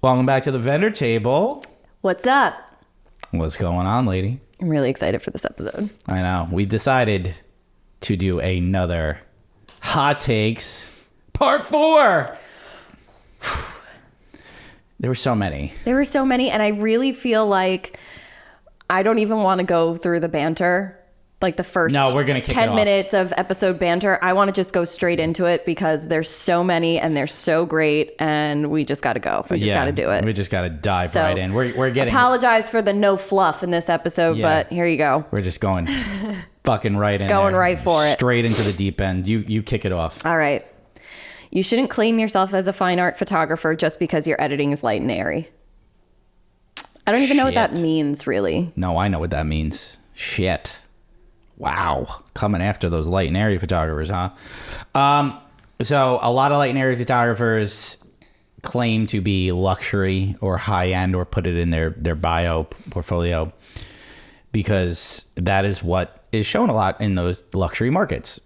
Welcome back to the vendor table. What's up? What's going on, lady? I'm really excited for this episode. I know. We decided to do another Hot Takes Part 4. There were so many. And I really feel like I don't even want to go through the banter. Like the first we're gonna kick 10 it off. minutes of episode banter. I want to just go straight into it because there's so many and they're so great and we just got to go. We just got to do it. We just got to dive right in. We're getting... Apologize for the no fluff in this episode, but here you go. We're just going fucking right in Going there. right for it. Straight into the deep end. You kick it off. All right. You shouldn't claim yourself as a fine art photographer just because your editing is light and airy. I don't even know what that means, really. No, I know what that means. Shit. Wow. Coming after those light and airy photographers, huh? So a lot of light and airy photographers claim to be luxury or high end or put it in their bio portfolio because that is what is shown a lot in those luxury markets.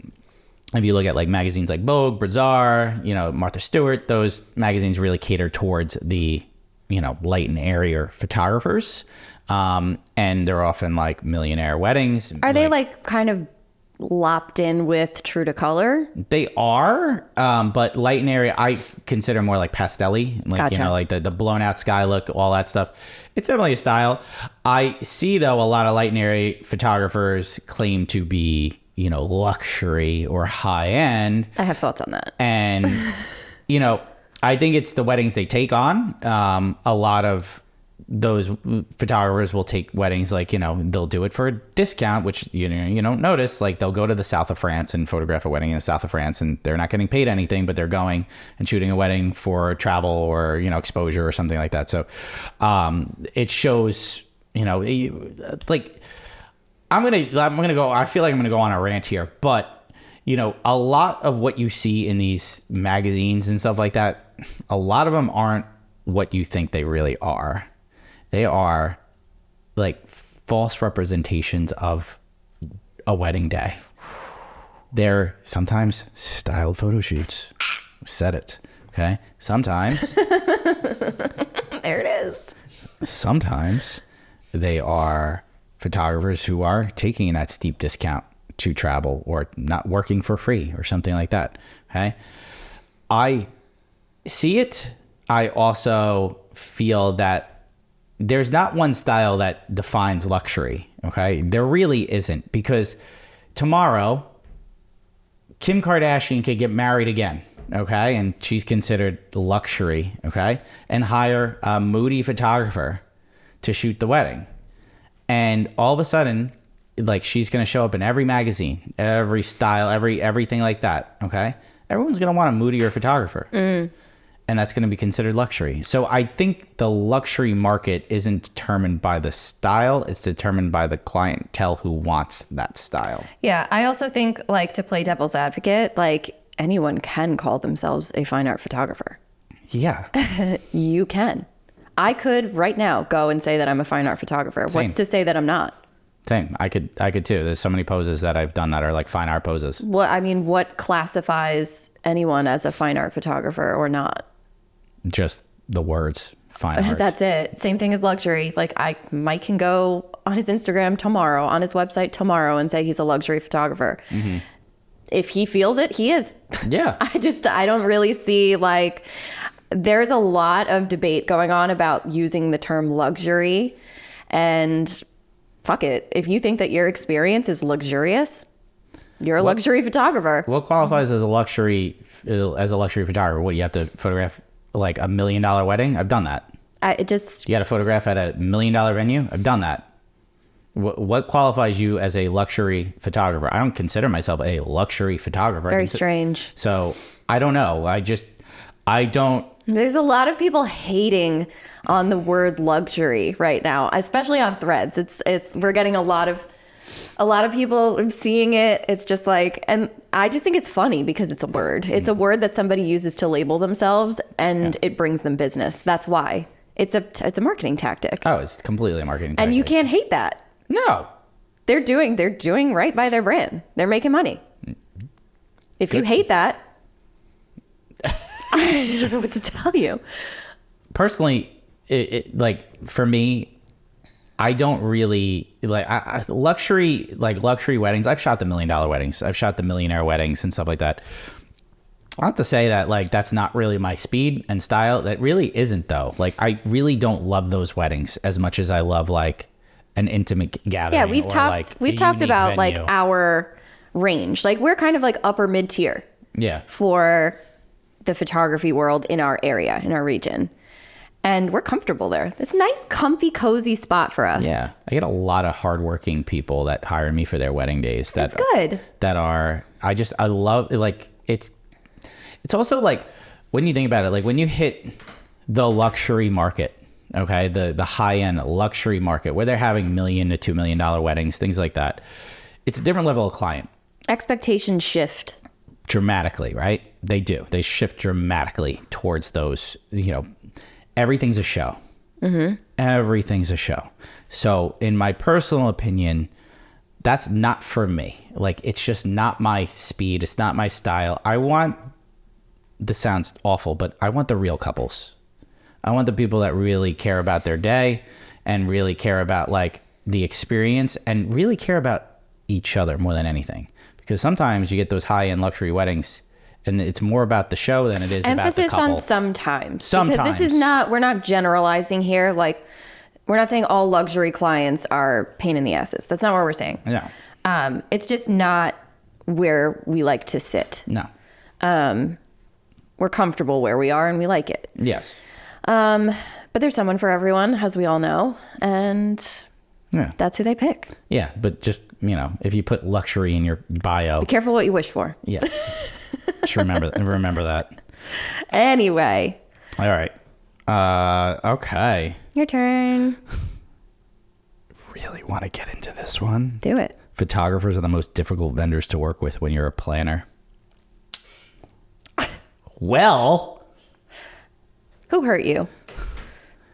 If you look at like magazines like Vogue, Bazaar, Martha Stewart, those magazines really cater towards the, light and airier photographers. And they're often like millionaire weddings. Are they like kind of lopped in with true to color? They are, but light and airy, I consider more like pastel-y, like, Gotcha. Like the blown out sky look, all that stuff. It's definitely a style. I see though, a lot of light and airy photographers claim to be, luxury or high end. I have thoughts on that. And, I think it's the weddings they take on. A lot of those photographers will take weddings like, they'll do it for a discount, which, you don't notice. Like they'll go to the south of France and photograph a wedding in the south of France and they're not getting paid anything, but they're going and shooting a wedding for travel or, exposure or something like that. So it shows, like I'm going to go, I feel like I'm going to go on a rant here, but a lot of what you see in these magazines and stuff like that, a lot of them aren't what you think they really are. They are like false representations of a wedding day. They're sometimes styled photo shoots. Said it. Okay. Sometimes. There it is. Sometimes they are photographers who are taking that steep discount to travel or not working for free or something like that. Okay. I see it. I also feel that there's not one style that defines luxury. Okay. There really isn't, because tomorrow Kim Kardashian could get married again. Okay. And she's considered luxury. Okay. And hire a moody photographer to shoot the wedding. And all of a sudden, like, she's going to show up in every magazine, every style, everything like that. Okay. Everyone's going to want a moodier photographer. And that's going to be considered luxury. So I think the luxury market isn't determined by the style. It's determined by the clientele who wants that style. Yeah. I also think, like, to play devil's advocate, like, anyone can call themselves a fine art photographer. Yeah. You can. I could right now go and say that I'm a fine art photographer. Same. What's to say that I'm not? Same. I could too. There's so many poses that I've done that are like fine art poses. What classifies anyone as a fine art photographer or not? Just the words fine art. That's it. Same thing as luxury. Like, Mike can go on his Instagram tomorrow, on his website tomorrow, and say he's a luxury photographer. Mm-hmm. If he feels it, he is. Yeah. I don't really see, like, there's a lot of debate going on about using the term luxury, and fuck it. If you think that your experience is luxurious, you're a luxury photographer. What qualifies as a luxury photographer? What, you have to photograph like $1 million wedding? I've done that. You got to photograph at $1 million venue? I've done that. What qualifies you as a luxury photographer? I don't consider myself a luxury photographer. Very strange. So I don't know. I don't. There's a lot of people hating on the word luxury right now, especially on Threads. We're getting a lot of people seeing it. It's just like, and I just think it's funny because it's a word. It's a word that somebody uses to label themselves, and it brings them business. That's why. It's a marketing tactic. Oh, it's completely a marketing tactic. And you can't hate that. No. They're doing right by their brand. They're making money. If you hate that, I don't know what to tell you. personally, like for me, I don't really like luxury weddings. I've shot the $1 million weddings. I've shot the millionaire weddings and stuff like that. I have to say that like that's not really my speed and style. That really isn't though. Like I really don't love those weddings as much as I love like an intimate gathering. Yeah, we've talked about like our range. Like we're kind of like upper mid tier. Yeah. For the photography world in our area, in our region. And we're comfortable there. It's a nice, comfy, cozy spot for us. Yeah. I get a lot of hardworking people that hire me for their wedding days. That's good. That are, I love, like, it's also like, when you think about it, like when you hit the luxury market, okay, the high-end luxury market where they're having $1 million to $2 million weddings, things like that, it's a different level of client. Expectations shift. Dramatically, right? They do. They shift dramatically towards those, you know, everything's a show. Mm-hmm. Everything's a show. So in my personal opinion, that's not for me. Like, it's just not my speed. It's not my style. This sounds awful, but I want the real couples. I want the people that really care about their day and really care about like the experience and really care about each other more than anything. Because sometimes you get those high-end luxury weddings and it's more about the show than it is about the couple. Emphasis on sometimes. Because this is not, we're not generalizing here. Like, we're not saying all luxury clients are pain in the asses. That's not what we're saying. No. It's just not where we like to sit. No. We're comfortable where we are and we like it. Yes. But there's someone for everyone, as we all know. And that's who they pick. Yeah, but just, you know, if you put luxury in your bio. Be careful what you wish for. Yeah. Just remember that. Anyway. All right. Okay. Your turn. Really want to get into this one? Do it. Photographers are the most difficult vendors to work with when you're a planner. Well. Who hurt you?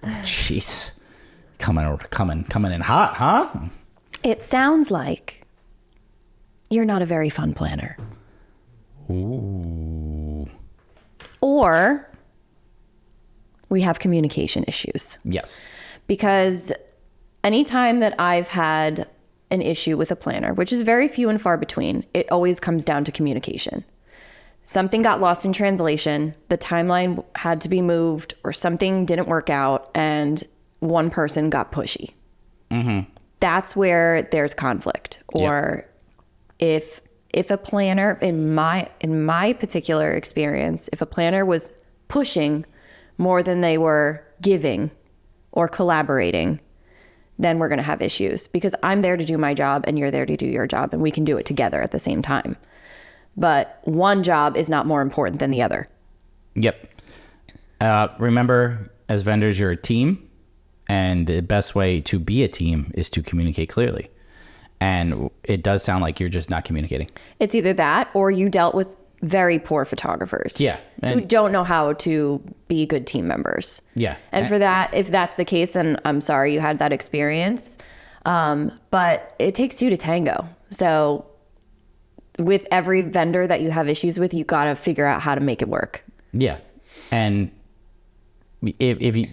Jeez. Coming in hot, huh? It sounds like you're not a very fun planner. Ooh. Or we have communication issues. Yes. Because anytime that I've had an issue with a planner, which is very few and far between, it always comes down to communication. Something got lost in translation, the timeline had to be moved, or something didn't work out, and one person got pushy. Mm-hmm. That's where there's conflict. Or if a planner, in my particular experience, if a planner was pushing more than they were giving or collaborating, then we're going to have issues, because I'm there to do my job and you're there to do your job, and we can do it together at the same time. But one job is not more important than the other. Yep. Remember, as vendors, you're a team, and the best way to be a team is to communicate clearly. And it does sound like you're just not communicating. It's either that, or you dealt with very poor photographers. Yeah. Who don't know how to be good team members. Yeah. And for that, if that's the case, then I'm sorry you had that experience. But it takes two to tango. So with every vendor that you have issues with, you got to figure out how to make it work. Yeah. And if you,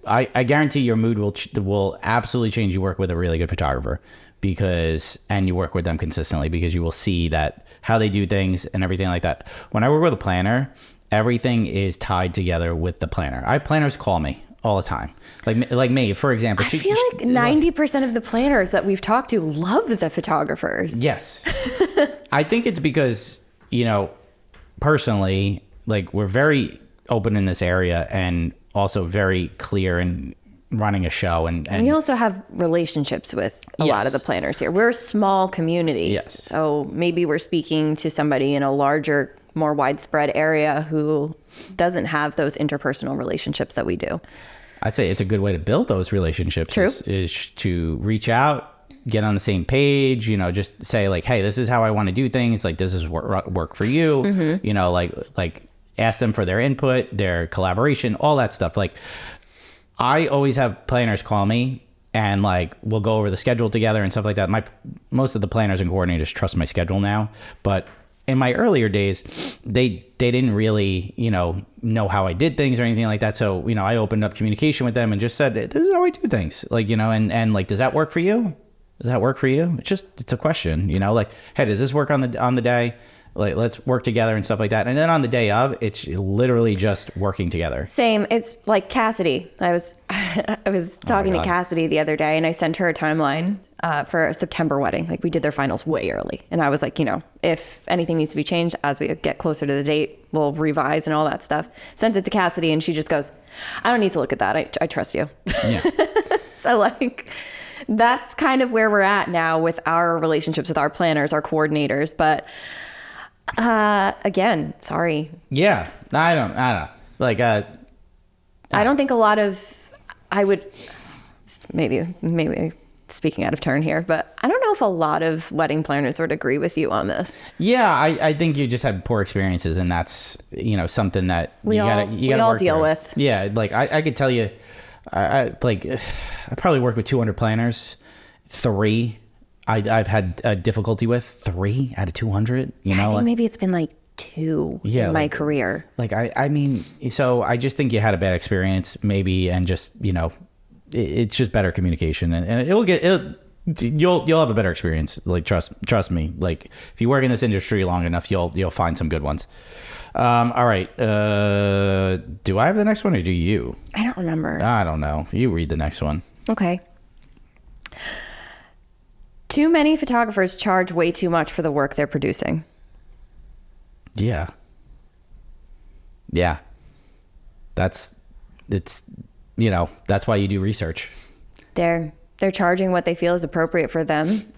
I guarantee your mood will absolutely change. You work with a really good photographer, and you work with them consistently, because you will see that how they do things and everything like that. When I work with a planner, everything is tied together with the planner. Planners call me all the time. Like me, for example. I feel like 90% of the planners that we've talked to love the photographers. Yes. I think it's because, you know, personally, like, we're very open in this area and also very clear in running a show. And we also have relationships with a lot of the planners here. We're a small community. Yes. So maybe we're speaking to somebody in a larger, more widespread area who doesn't have those interpersonal relationships that we do. I'd say it's a good way to build those relationships. True. Is to reach out, get on the same page, you know, just say like, hey, this is how I want to do things. Like, does this work for you? Mm-hmm. You know, like ask them for their input, their collaboration, all that stuff. Like, I always have planners call me and like, we'll go over the schedule together and stuff like that. Most of the planners and coordinators trust my schedule now, but in my earlier days, they didn't really, know how I did things or anything like that. So, I opened up communication with them and just said, this is how I do things. Like, and like, does that work for you? Does that work for you? It's a question, like, hey, does this work on the day? Like, let's work together and stuff like that. And then on the day of, it's literally just working together. Same. It's like Cassidy. I was talking to Cassidy the other day, and I sent her a timeline for a September wedding. Like, we did their finals way early. And I was like, if anything needs to be changed as we get closer to the date, we'll revise and all that stuff. Sent it to Cassidy, and she just goes, I don't need to look at that. I trust you. Yeah. So, like, that's kind of where we're at now with our relationships with our planners, our coordinators. But again, sorry. Yeah, I don't like, I don't think a lot of, I would maybe speaking out of turn here, but I don't know if a lot of wedding planners would agree with you on this. Yeah. I think you just had poor experiences, and that's, something that we all deal with. Yeah. Like I could tell you, I probably worked with 200 planners. 3 I've had a difficulty with. 3 out of 200, I think maybe it's been like 2 in my career. Like, I mean, so I just think you had a bad experience maybe, and just, it's just better communication, and you'll have a better experience. Like, trust me. Like, if you work in this industry long enough, you'll find some good ones. All right. Do I have the next one, or do you? I don't remember. I don't know. You read the next one. Okay. Too many photographers charge way too much for the work they're producing. Yeah. That's why you do research. They're charging what they feel is appropriate for them,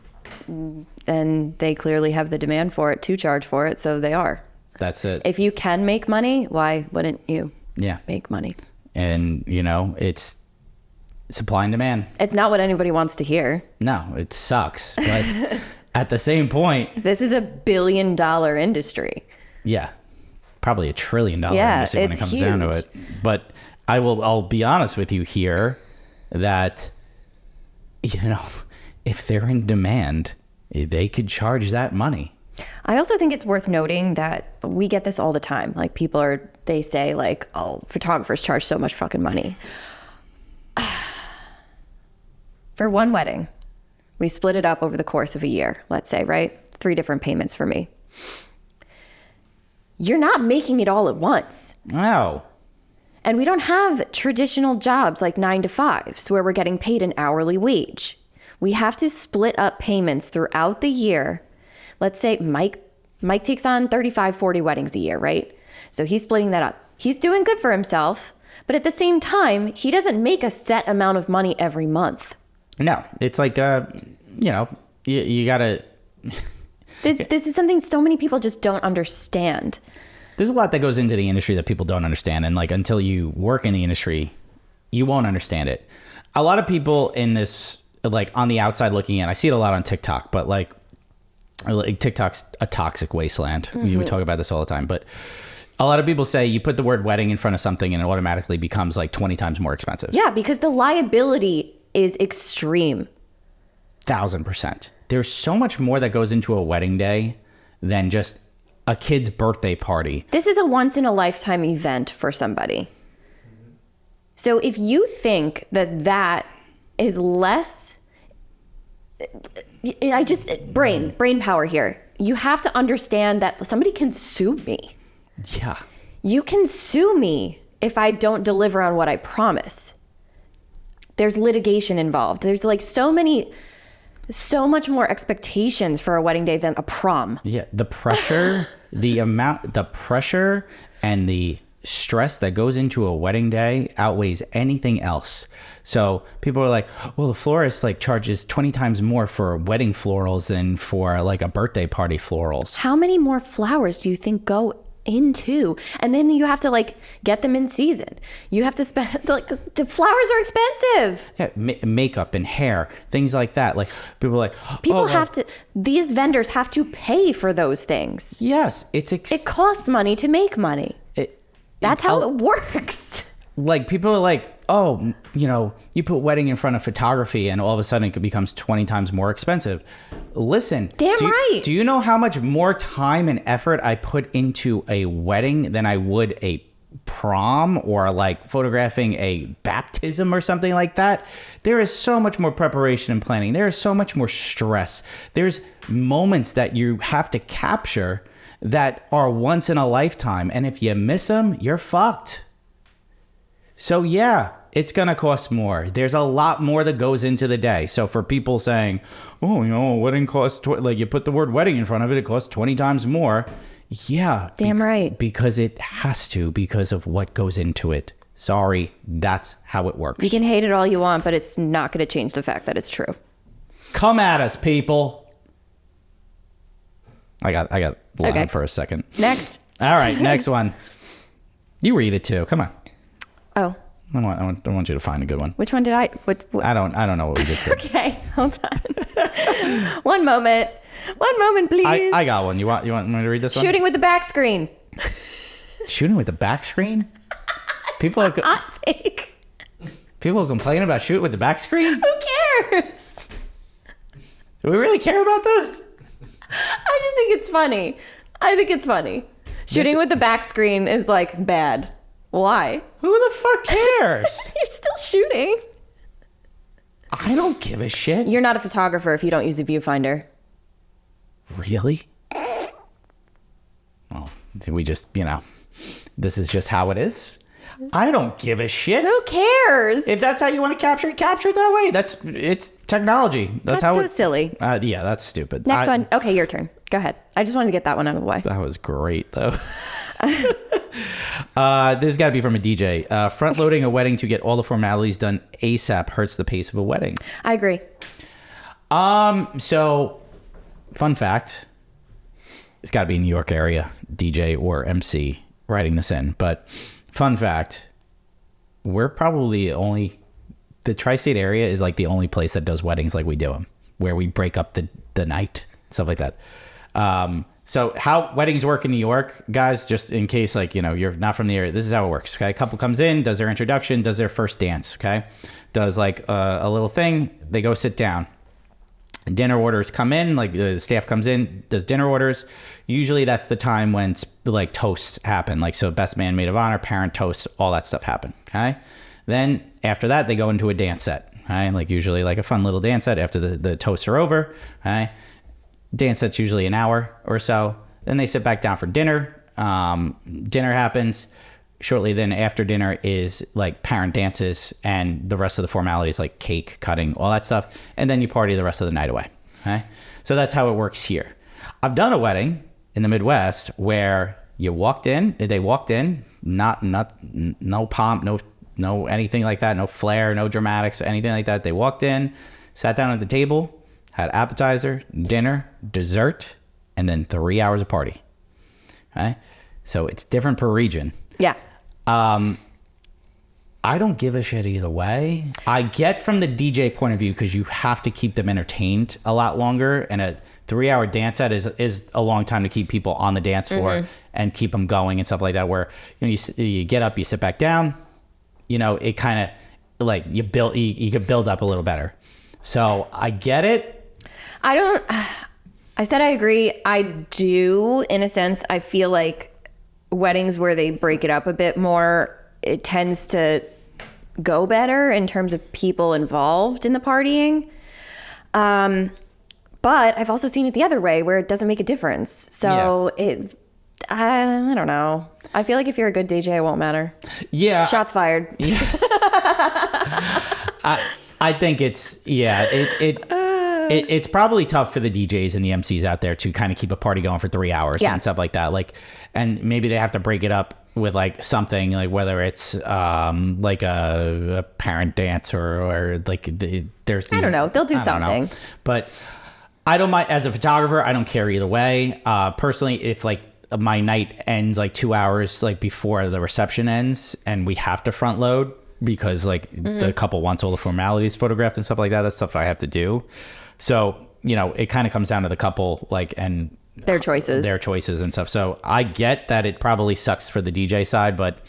and they clearly have the demand for it to charge for it, so they are. That's it. If you can make money, why wouldn't you make money? And, it's supply and demand. It's not what anybody wants to hear. No, it sucks. But at the same point, this is a $1 billion industry. Yeah. Probably $1 trillion industry when it comes down to it. But I'll be honest with you here that, if they're in demand, they could charge that money. I also think it's worth noting that we get this all the time. Like, they say like, oh, photographers charge so much fucking money. For one wedding, we split it up over the course of a year, let's say, right? 3 different payments for me. You're not making it all at once. No. And we don't have traditional jobs like 9 to 5s where we're getting paid an hourly wage. We have to split up payments throughout the year. Let's say Mike takes on 35, 40 weddings a year, right? So he's splitting that up. He's doing good for himself, but at the same time, he doesn't make a set amount of money every month. No, it's like, you gotta. This is something so many people just don't understand. There's a lot that goes into the industry that people don't understand. And like, until you work in the industry, you won't understand it. A lot of people in this, like, on the outside looking in, I see it a lot on TikTok, but like TikTok's a toxic wasteland. Mm-hmm. We talk about this all the time, but a lot of people say you put the word wedding in front of something and it automatically becomes like 20 times more expensive. Yeah, because the liability is extreme. 1,000%. There's so much more that goes into a wedding day than just a kid's birthday party. This is a once in a lifetime event for somebody. So if you think that is less, brain power here. You have to understand that somebody can sue me. Yeah. You can sue me if I don't deliver on what I promise. There's litigation involved. There's like so much more expectations for a wedding day than a prom. Yeah, the pressure, the pressure and the stress that goes into a wedding day outweighs anything else. So people are like, well, the florist like charges 20 times more for wedding florals than for like a birthday party florals. How many more flowers do you think go into? And then you have to like get them in season. You have to spend, like, the flowers are expensive. Yeah, makeup and hair, things like that. Like, people are like, these vendors have to pay for those things. Yes, it costs money to make money. That's how it works. like people are like, oh, you know, you put wedding in front of photography and all of a sudden it becomes 20 times more expensive. Listen, right. Do you know how much more time and effort I put into a wedding than I would a prom or like photographing a baptism or something like that? There is so much more preparation and planning. There is so much more stress. There's moments that you have to capture that are once in a lifetime. And if you miss them, you're fucked. So yeah, it's going to cost more. There's a lot more that goes into the day. So for people saying, oh, you know, wedding costs, like you put the word wedding in front of it, it costs 20 times more. Yeah. Damn right. Because it has to, because of what goes into it. Sorry, that's how it works. You can hate it all you want, but it's not going to change the fact that it's true. Come at us, people. I got line for a second. Next. All right, next one. You read it too. Come on. Oh. I want you to find a good one. Which one did I? What? I don't know what we did. Okay, hold on. One moment, please. I got one. You want me to read this one? Shooting with the back screen. Shooting with the back screen? People are hot take. People complain about shooting with the back screen? Who cares? Do we really care about this? I just think it's funny. Shooting with the back screen is like bad. Why? Who the fuck cares? You're still shooting. I don't give a shit. You're not a photographer if you don't use a viewfinder. Really? Well, we just, you know, this is just how it is. I don't give a shit. Who cares? If that's how you want to capture it that way. It's technology. That's how so silly. Yeah, that's stupid. Next one. Okay, your turn. Go ahead. I just wanted to get that one out of the way. That was great, though. This has got to be from a DJ. Front loading a wedding to get all the formalities done ASAP hurts the pace of a wedding. I agree. So, fun fact. It's got to be New York area DJ or MC writing this in, but fun fact, we're probably the tri-state area is like the only place that does weddings like we do them, where we break up the night, stuff like that. So how weddings work in New York, guys, just in case, like, you know, you're not from the area, this is how it works. Okay. A couple comes in, does their introduction, does their first dance. Okay. Does like a little thing. They go sit down. Dinner orders come in, like the staff comes in, does dinner orders. Usually that's the time when like toasts happen. Like, so best man, maid of honor, parent toasts, all that stuff happen. Okay. Then after that, they go into a dance set. Okay. Like usually like a fun little dance set after the toasts are over. Okay. Dance set's usually an hour or so. Then they sit back down for dinner. Dinner happens. Shortly then after dinner is like parent dances and the rest of the formalities like cake cutting, all that stuff. And then you party the rest of the night away. Okay? So that's how it works here. I've done a wedding in the Midwest where they walked in, no pomp, no anything like that, no flair, no dramatics, anything like that. They walked in, sat down at the table, had appetizer, dinner, dessert, and then 3 hours of party. Okay? So it's different per region. Yeah. I don't give a shit either way. I get from the DJ point of view because you have to keep them entertained a lot longer, and a 3 hour dance set is a long time to keep people on the dance floor and keep them going and stuff like that. Where, you know, you get up, you sit back down, you know, it kind of like you could build up a little better. So I get it. I said I agree. I do, in a sense. I feel like weddings where they break it up a bit more, it tends to go better in terms of people involved in the partying. But I've also seen it the other way where it doesn't make a difference. So I don't know. I feel like if you're a good DJ, it won't matter. Yeah. Shots fired. Yeah. I think it's, it's probably tough for the DJs and the MCs out there to kind of keep a party going for 3 hours and stuff like that. Like, and maybe they have to break it up with like something like whether it's like a parent dance or like there's these, I don't know. They'll do something. But I don't mind, as a photographer, I don't care either way. Personally, if like my night ends like 2 hours like before the reception ends and we have to front load because like the couple wants all the formalities photographed and stuff like that, that's stuff I have to do. So, you know, it kind of comes down to the couple, like, and their choices and stuff. So I get that it probably sucks for the DJ side, but,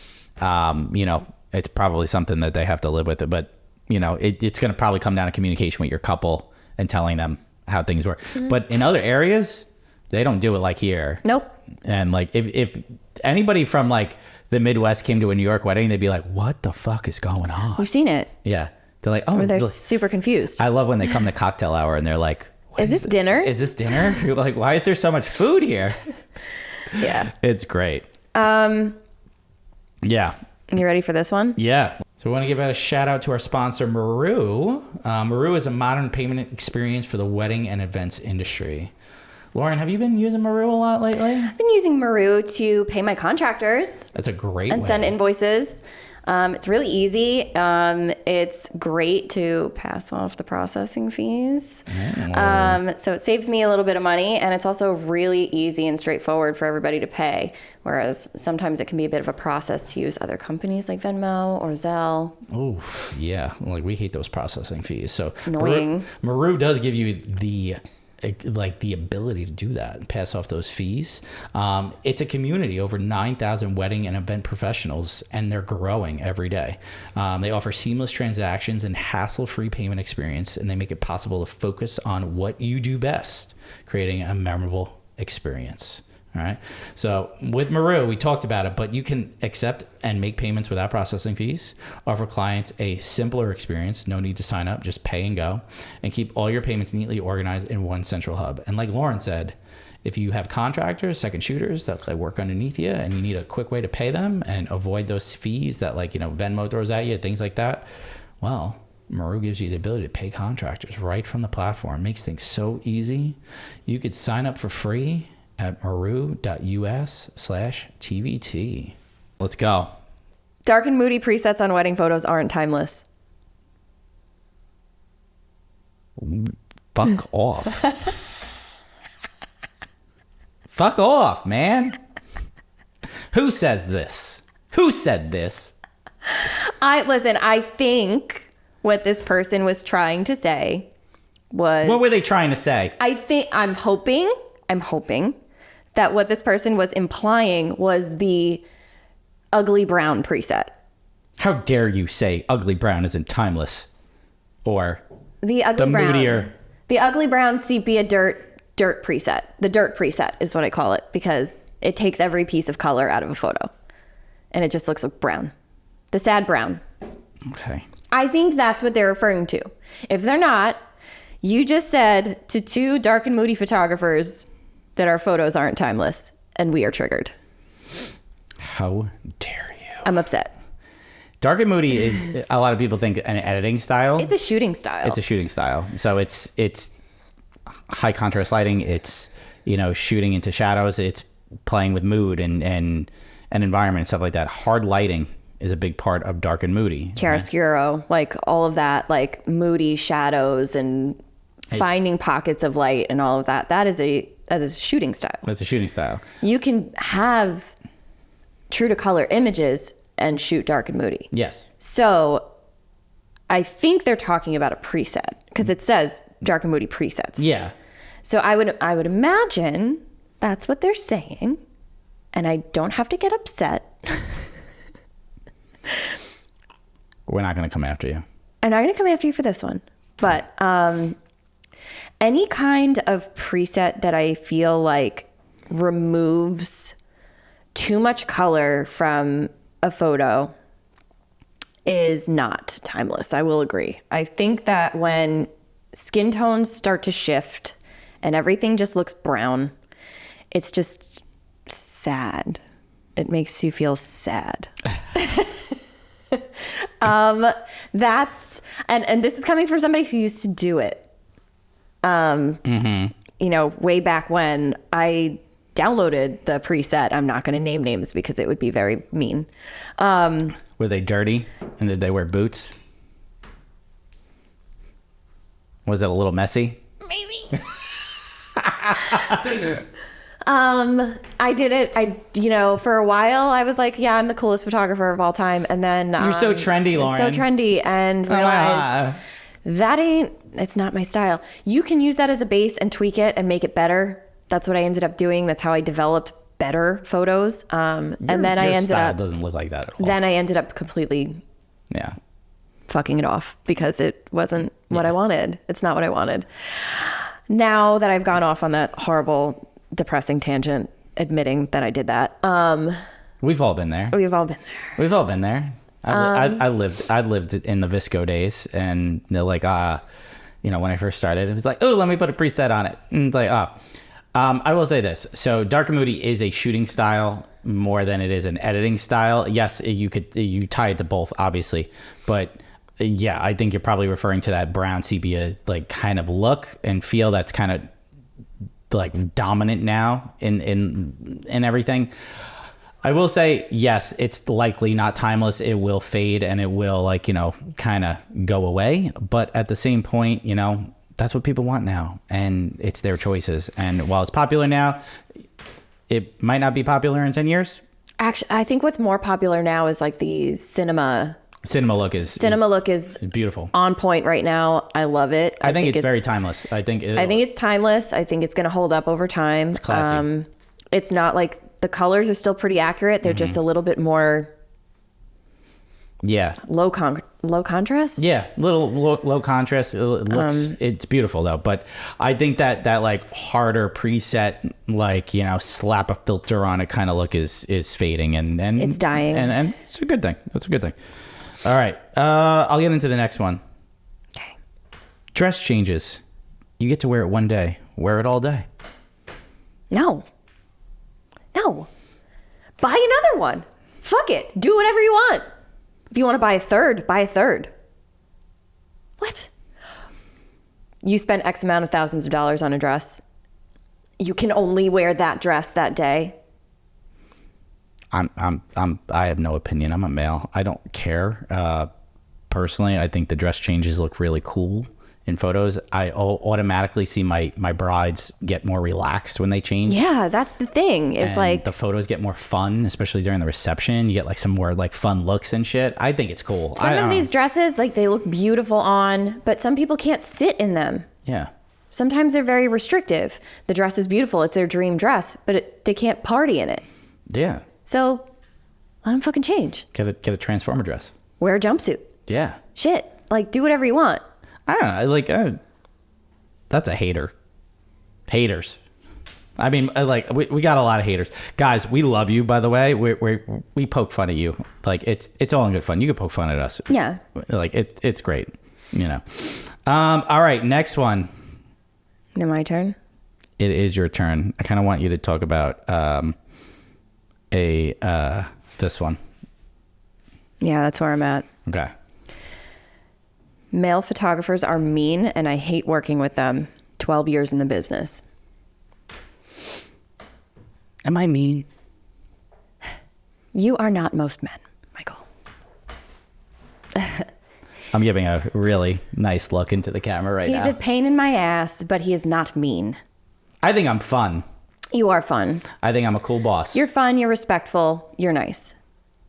you know, it's probably something that they have to live with it. But, it's going to probably come down to communication with your couple and telling them how things work. But in other areas, they don't do it like here. Nope. And like, if anybody from like the Midwest came to a New York wedding, they'd be like, what the fuck is going on? We've seen it. Yeah. They're like, oh, or they're super confused. I love when they come to cocktail hour and they're like, is this dinner? Is this dinner? You're like, why is there so much food here? Yeah. It's great. Yeah. You ready for this one? Yeah. So we want to give a shout out to our sponsor, Maru. Maru is a modern payment experience for the wedding and events industry. Lauren, have you been using Maru a lot lately? I've been using Maru to pay my contractors. That's a great and way. Send invoices. It's really easy. It's great to pass off the processing fees. So it saves me a little bit of money, and it's also really easy and straightforward for everybody to pay. Whereas sometimes it can be a bit of a process to use other companies like Venmo or Zelle. Oh, yeah. Like we hate those processing fees. So annoying. Maru does give you the ability to do that and pass off those fees. It's a community, over 9,000 wedding and event professionals, and they're growing every day. They offer seamless transactions and hassle-free payment experience, and they make it possible to focus on what you do best, creating a memorable experience. All right. So with Maru, we talked about it, but you can accept and make payments without processing fees, offer clients a simpler experience, no need to sign up, just pay and go, and keep all your payments neatly organized in one central hub. And like Lauren said, if you have contractors, second shooters that work underneath you and you need a quick way to pay them and avoid those fees that Venmo throws at you, things like that, well, Maru gives you the ability to pay contractors right from the platform. Makes things so easy. You could sign up for free at maru.us/TVT. Let's go. Dark and moody presets on wedding photos aren't timeless. Fuck off. Fuck off, man. Who says this? Who said this? I think what this person was trying to say was... What were they trying to say? I'm hoping that what this person was implying was the ugly brown preset. How dare you say ugly brown isn't timeless? Or the ugly brown. Moodier. The ugly brown sepia dirt preset. The dirt preset is what I call it, because it takes every piece of color out of a photo and it just looks like brown. The sad brown. Okay. I think that's what they're referring to. If they're not, you just said to two dark and moody photographers that our photos aren't timeless, and we are triggered. How dare you? I'm upset. Dark and moody is, a lot of people think, an editing style. It's a shooting style. It's a shooting style. So it's high contrast lighting. It's, shooting into shadows. It's playing with mood and environment and stuff like that. Hard lighting is a big part of dark and moody. Chiaroscuro, like all of that, like moody shadows and finding pockets of light and all of that. That is a shooting style. That's a shooting style. You can have true to color images and shoot dark and moody. Yes. So I think they're talking about a preset, because it says dark and moody presets. Yeah. So I would imagine that's what they're saying, and I don't have to get upset. We're not going to come after you. I'm not going to come after you for this one, but any kind of preset that I feel like removes too much color from a photo is not timeless. I will agree. I think that when skin tones start to shift and everything just looks brown, it's just sad. It makes you feel sad. That's, and this is coming from somebody who used to do it. Way back when I downloaded the preset. I'm not going to name names because it would be very mean. Were they dirty? And did they wear boots? Was it a little messy? Maybe. I did it. For a while I was like, yeah, I'm the coolest photographer of all time. And then you're so trendy, Lauren. So trendy, and realized it's not my style. You can use that as a base and tweak it and make it better. That's what I ended up doing. That's how I developed better photos. And then I ended style up doesn't look like that at all. Then I ended up completely fucking it off because it wasn't what I wanted. It's not what I wanted. Now that I've gone off on that horrible, depressing tangent, admitting that I did that. We've all been there. We've all been there. We've all been there. I lived in the Visco days, and they're like, when I first started, it was like, oh, let me put a preset on it. And it's like, I will say this. So dark and moody is a shooting style more than it is an editing style. Yes, you tie it to both, obviously, but yeah, I think you're probably referring to that brown sepia like kind of look and feel that's kind of like dominant now in everything. I will say, yes, it's likely not timeless. It will fade and it will kind of go away. But at the same point, that's what people want now, and it's their choices. And while it's popular now, it might not be popular in 10 years. Actually, I think what's more popular now is like the cinema look is beautiful, on point right now. I love it. I think it's very timeless. I think it's timeless. I think it's going to hold up over time. It's classy. It's not like the colors are still pretty accurate. They're just a little bit more low contrast. Yeah, low contrast. It looks it's beautiful though. But I think that like harder preset, slap a filter on it kind of look is fading and it's dying. And it's a good thing. That's a good thing. All right. I'll get into the next one. Okay. Dress changes. You get to wear it one day. Wear it all day. No. Buy another one. Fuck it. Do whatever you want. If you want to buy a third, buy a third. What? You spent X amount of thousands of dollars on a dress. You can only wear that dress that day. I have no opinion. I'm a male. I don't care. Personally, I think the dress changes look really cool in photos. I automatically see my brides get more relaxed when they change. Yeah, that's the thing. It's like the photos get more fun, especially during the reception. You get like some more like fun looks and shit. I think it's cool. Some of these dresses, like they look beautiful on, but some people can't sit in them. Yeah. Sometimes they're very restrictive. The dress is beautiful. It's their dream dress, but they can't party in it. Yeah. So let them fucking change. Get a Transformer dress. Wear a jumpsuit. Yeah. Shit. Like do whatever you want. I don't know. That's a hater. Haters. I mean, we got a lot of haters. Guys, we love you, by the way. We poke fun at you. Like it's all in good fun. You can poke fun at us. Yeah. Like it's great. All right, next one. Now my turn. It is your turn. I kind of want you to talk about this one. Yeah, that's where I'm at. Okay. Male photographers are mean and I hate working with them. 12 years in the business. Am I mean? You are not most men, Michael. I'm giving a really nice look into the camera right now. He's a pain in my ass, but he is not mean. I think I'm fun. You are fun. I think I'm a cool boss. You're fun, you're respectful, you're nice.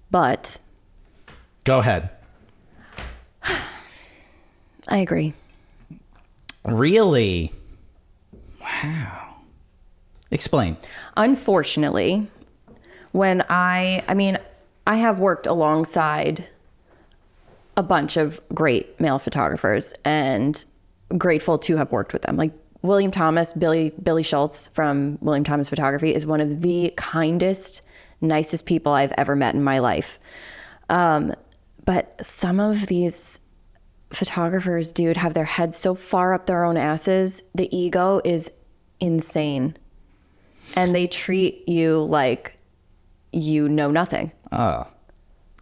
But... Go ahead. I agree. Really? Wow. Explain. Unfortunately, when I have worked alongside a bunch of great male photographers and grateful to have worked with them. Like William Thomas, Billy Schultz from William Thomas Photography is one of the kindest, nicest people I've ever met in my life. But some of these photographers, dude, have their heads so far up their own asses. The ego is insane. And they treat you like you know nothing. Oh,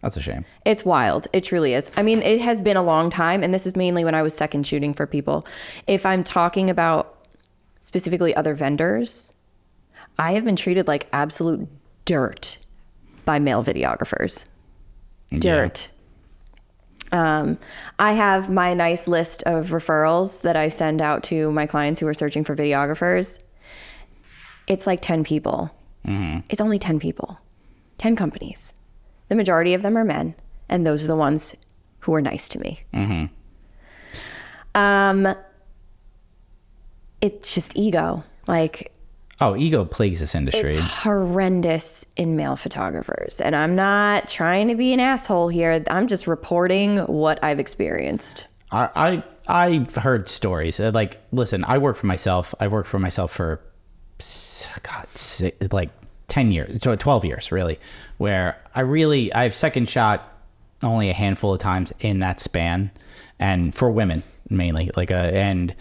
that's a shame. It's wild. It truly is. I mean, it has been a long time, and this is mainly when I was second shooting for people. If I'm talking about specifically other vendors, I have been treated like absolute dirt by male videographers. Dirt. Yeah. I have my nice list of referrals that I send out to my clients who are searching for videographers. It's like 10 people. Mm-hmm. It's only 10 people, 10 companies. The majority of them are men, and those are the ones who are nice to me. Mm-hmm. It's just ego. Like, Oh, ego plagues this industry. It's horrendous in male photographers. And I'm not trying to be an asshole here. I'm just reporting what I've experienced. I've heard stories. Like, listen, I work for myself. I've worked for myself for, God, like 10 years, so 12 years, really, where I've second shot only a handful of times in that span, and for women mainly. And,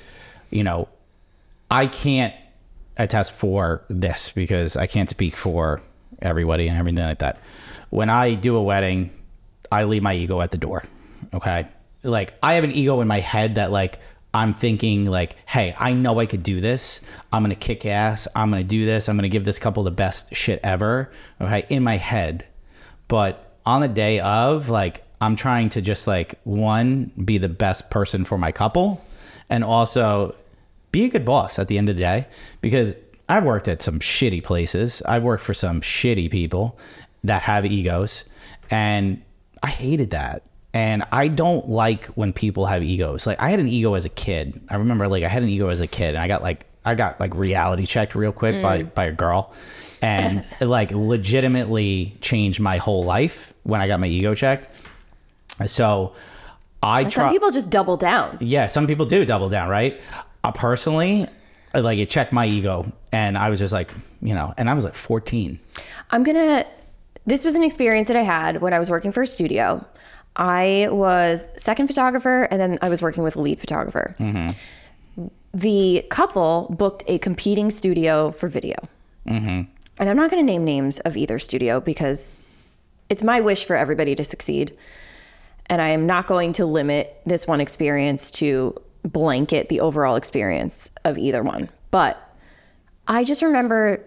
you know, I can't attest for this because I can't speak for everybody and everything like that. When I do a wedding, I leave my ego at the door. Okay. Like, I have an ego in my head that, like, I'm thinking like, hey, I know I could do this. I'm going to kick ass. I'm going to do this. I'm going to give this couple the best shit ever. Okay. In my head. But on the day of, like, I'm trying to just, like, one, be the best person for my couple, and also be a good boss at the end of the day, because I've worked at some shitty places. I've worked for some shitty people that have egos, and I hated that. And I don't like when people have egos. Like, I had an ego as a kid. I remember, like, I had an ego as a kid, and I got reality checked real quick by a girl, and it, like, legitimately changed my whole life when I got my ego checked. So some people just double down. Yeah, some people do double down, right? Personally, like, it checked my ego, and I was just like, you know, and I was like 14. This was an experience that I had when I was working for a studio. I was second photographer, and then I was working with a lead photographer. Mm-hmm. The couple booked a competing studio for video. Mm-hmm. And I'm not going to name names of either studio because it's my wish for everybody to succeed. And I am not going to limit this one experience to blanket the overall experience of either one. But I just remember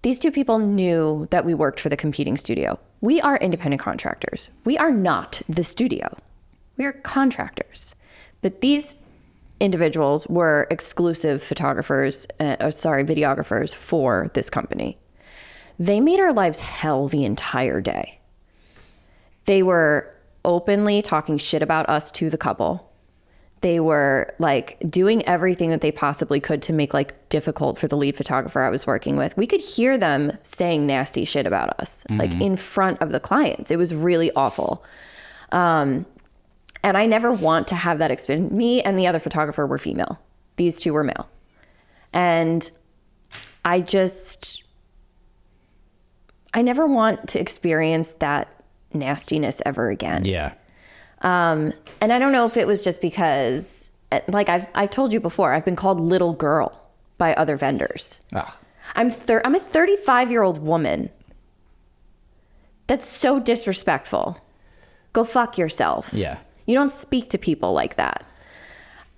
these two people knew that we worked for the competing studio. We are independent contractors. We are not the studio. We are contractors. But these individuals were exclusive videographers for this company. They made our lives hell the entire day. They were openly talking shit about us to the couple. They were, like, doing everything that they possibly could to make life difficult for the lead photographer I was working with. We could hear them saying nasty shit about us, like, in front of the clients. It was really awful. And I never want to have that experience. Me and the other photographer were female. These two were male. And I never want to experience that nastiness ever again. Yeah. And I don't know if it was just because, like, I've told you before, I've been called little girl by other vendors. Ah. I'm a 35-year-old woman. That's so disrespectful. Go fuck yourself. Yeah. You don't speak to people like that.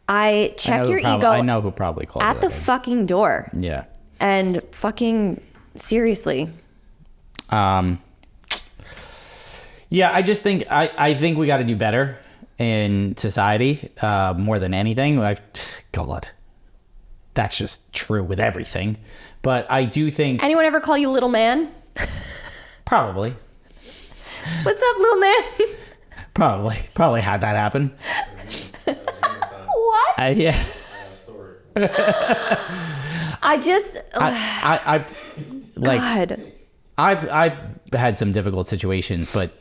I check your ego. I know who probably called at the fucking door. Yeah. And fucking seriously. Yeah, I just think I think we got to do better in society, more than anything. God, that's just true with everything. But I do think. Anyone ever call you little man? Probably. What's up, little man? Probably had that happen. What? Yeah. God. I've had some difficult situations, but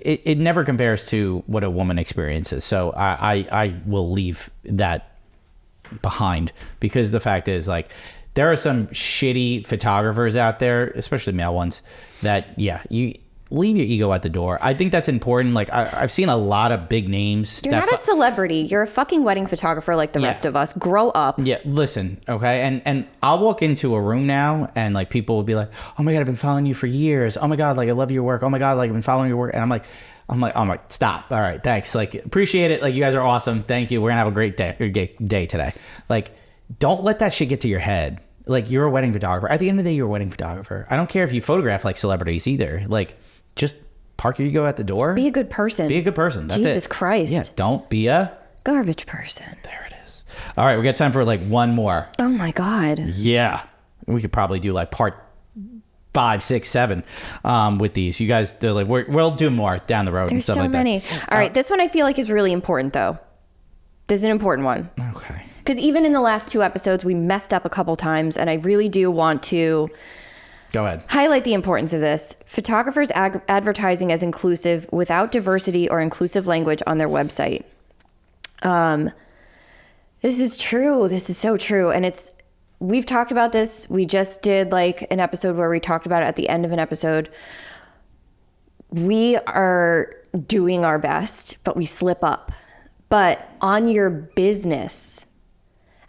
it never compares to what a woman experiences. So I will leave that behind, because the fact is, like, there are some shitty photographers out there, especially male ones, that, yeah, you leave your ego at the door. I think that's important. Like, I've seen a lot of big names. You're not a celebrity. You're a fucking wedding photographer like the rest of us. Grow up. Yeah, listen, okay? And I'll walk into a room now, and, like, people will be like, oh my God, I've been following you for years. Oh my God, like, I love your work. Oh my God, like, I've been following your work. And I'm like, stop. All right, thanks. Like, appreciate it. Like, you guys are awesome. Thank you. We're gonna have a great day today. Like, don't let that shit get to your head. Like, you're a wedding photographer. At the end of the day, you're a wedding photographer. I don't care if you photograph, like, celebrities either. Like, just park your ego at the door. Be a good person. That's Jesus it. Christ. Yeah, don't be a garbage person. There it is. All right, we got time for, like, one more. Oh my God. Yeah. We could probably do, like, part 5, 6, 7 with these. You guys do, like, we'll do more down the road. There's and stuff so like many. That. All right, this one I feel like is really important, though. This is an important one. Okay. because even in the last 2 episodes, we messed up a couple times, and I really do want to Go ahead. highlight the importance of this. Photographers advertising as inclusive without diversity or inclusive language on their website. This is true. This is so true. And we've talked about this. We just did like an episode where we talked about it at the end of an episode. We are doing our best, but we slip up. But on your business,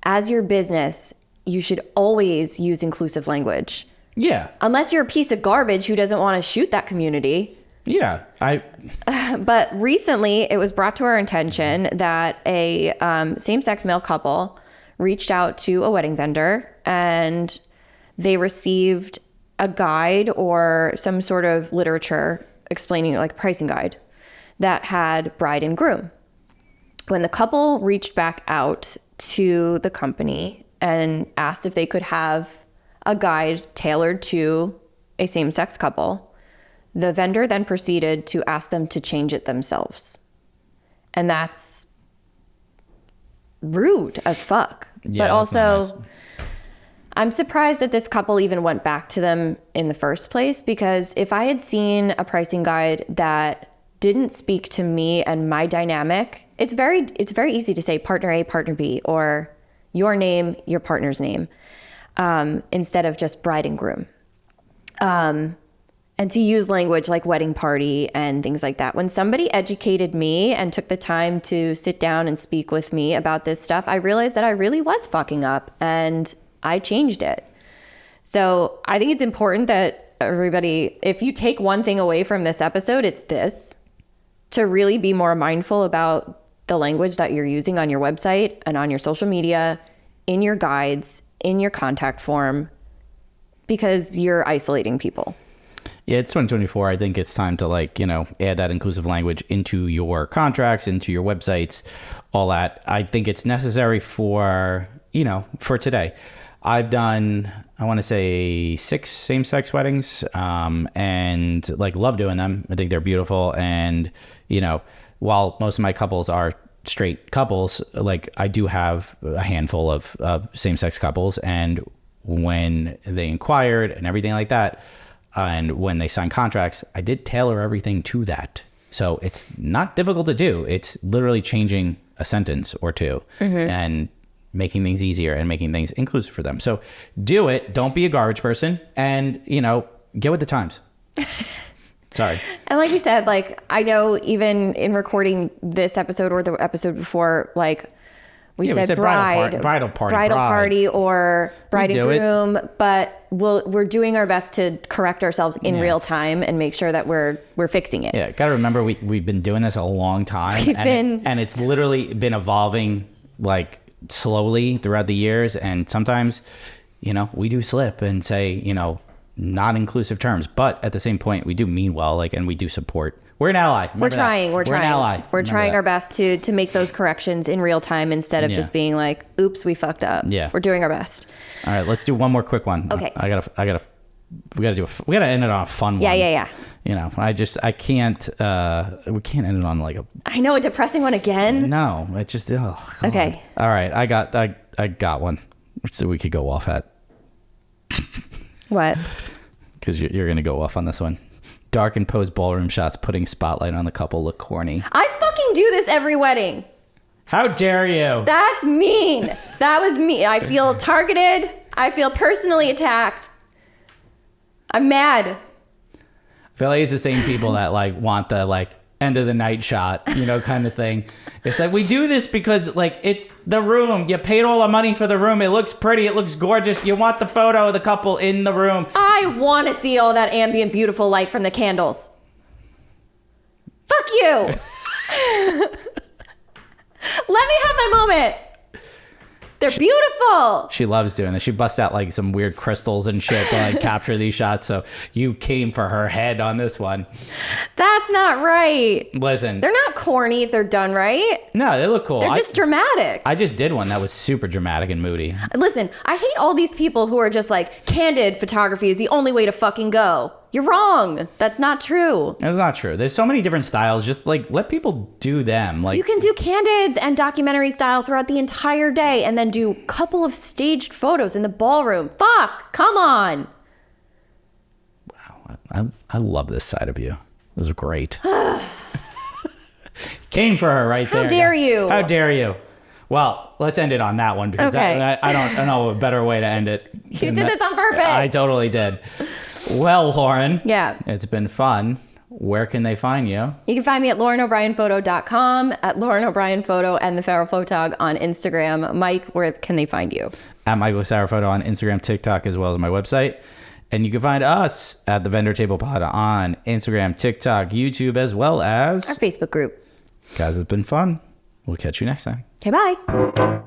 as your business, you should always use inclusive language. Yeah. Unless you're a piece of garbage who doesn't want to shoot that community. Yeah. But recently it was brought to our attention that a same-sex male couple reached out to a wedding vendor, and they received a guide or some sort of literature explaining, like a pricing guide, that had bride and groom. When the couple reached back out to the company and asked if they could have a guide tailored to a same-sex couple, the vendor then proceeded to ask them to change it themselves. And that's rude as fuck. Yeah, but also, nice. I'm surprised that this couple even went back to them in the first place, because if I had seen a pricing guide that didn't speak to me and my dynamic, it's very easy to say partner A, partner B, or your name, your partner's name, instead of just bride and groom. And to use language like wedding party and things like that. When somebody educated me and took the time to sit down and speak with me about this stuff, I realized that I really was fucking up, and I changed it. So I think it's important that everybody, if you take one thing away from this episode, it's this: to really be more mindful about the language that you're using on your website and on your social media, in your guides, in your contact form, because you're isolating people. Yeah, it's 2024. I think it's time to add that inclusive language into your contracts, into your websites, all that. I think it's necessary for today. I've done, I want to say 6 same-sex weddings, and love doing them. I think they're beautiful. And, while most of my couples are straight couples, I do have a handful of same-sex couples. And when they inquired and everything like that, and when they sign contracts, I did tailor everything to that. So it's not difficult to do. It's literally changing a sentence or two and making things easier and making things inclusive for them. So do it. Don't be a garbage person, and, get with the times. Sorry. And like we said, I know even in recording this episode or the episode before, we said bridal party or bride and groom, but we're doing our best to correct ourselves in real time and make sure that we're fixing it. Yeah, gotta remember we've been doing this a long time, and it's literally been evolving slowly throughout the years. And sometimes, we do slip and say not inclusive terms, but at the same point we do mean well, and we do support. We're an ally. We're trying. We're an ally. We're trying our best to make those corrections in real time instead of just being oops, we fucked up. Yeah. We're doing our best. All right, let's do one more quick one. Okay. We gotta end it on a fun one. Yeah. I can't, we can't end it on I know, a depressing one again. No, it just, okay. All right. I got one. So we could go off at. What? Because you're going to go off on this one. Dark and posed ballroom shots putting spotlight on the couple look corny. I fucking do this every wedding. How dare you? That's mean. That was me. I feel targeted. I feel personally attacked. I'm mad. I feel like it's the same people that want the end of the night shot, kind of thing. It's we do this because it's the room. You paid all the money for the room. It looks pretty. It looks gorgeous. You want the photo of the couple in the room. I want to see all that ambient, beautiful light from the candles. Fuck you. Let me have my moment. They're beautiful. She loves doing this. She busts out some weird crystals and shit to capture these shots. So you came for her head on this one. That's not right. Listen. They're not corny if they're done right. No, they look cool. They're just dramatic. I just did one that was super dramatic and moody. Listen, I hate all these people who are just candid photography is the only way to fucking go. You're wrong. That's not true. That's not true. There's so many different styles. Just like let people do them. Like you can do candids and documentary style throughout the entire day and then do a couple of staged photos in the ballroom. Fuck, come on. Wow, I love this side of you. This is great. Came for her right there. How dare you? How dare you? Well, let's end it on that one because I don't know a better way to end it. You did this on purpose. I totally did. Well, Lauren. Yeah. It's been fun. Where can they find you? You can find me at LaurenO'BrienPhoto.com, at Lauren O'Brien Photo, and the Feral Photog on Instagram. Mike, where can they find you? At Michael Sarah Photo on Instagram, TikTok, as well as my website. And you can find us at the Vendor Table Pod on Instagram, TikTok, YouTube, as well as our Facebook group. Guys, it's been fun. We'll catch you next time. Okay, bye.